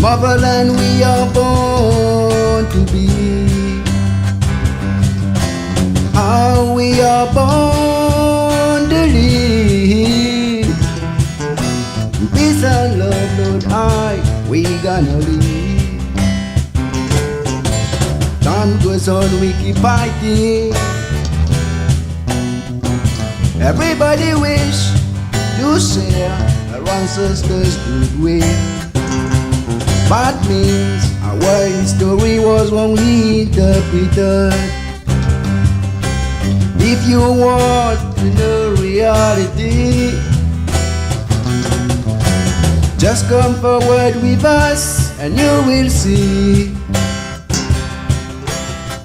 motherland we are born to be. How we are born to live. Peace and love, Lord, we gonna live. Time goes on, we keep fighting. Everybody wish to share our ancestors' good way. That means our history was wrongly interpreted. If you want to know reality, just come forward with us and you will see.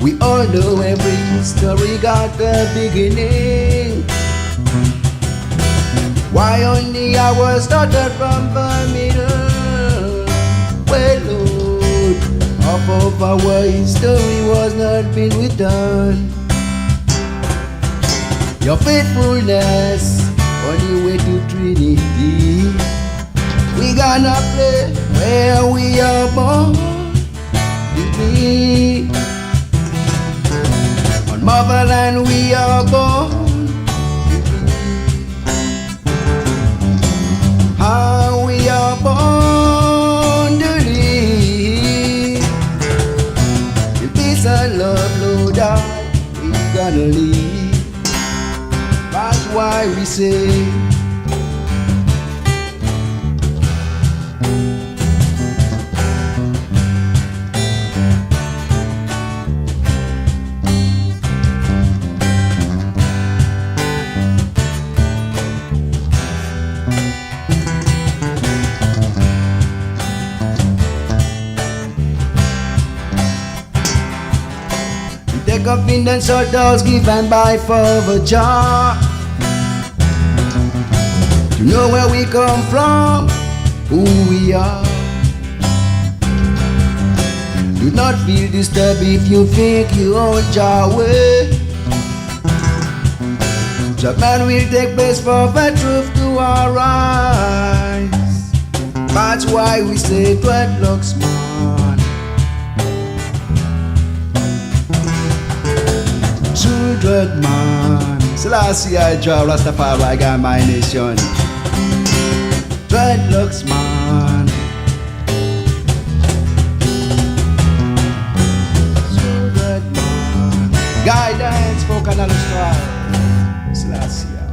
We all know every story got a beginning. Why only ours started from the middle? Well, Lord, half of our history was not been written. Your faithfulness on the way to Trinity. We gonna play where we are born to be. On motherland we are born to be. How we are born to live. In peace and love, Lord, we gonna live. That's why we say the confidence of those given by Father Jah. To know where we come from, who we are. Do not feel disturbed if you think you own Jah way. Judgment will take place for the truth to arise. That's why we say dreadlocks man. Children man. Selassie I Jah Rastafari got my nation. Dreadlocks man. Children man. Guidance for Canal Stride. Selassie.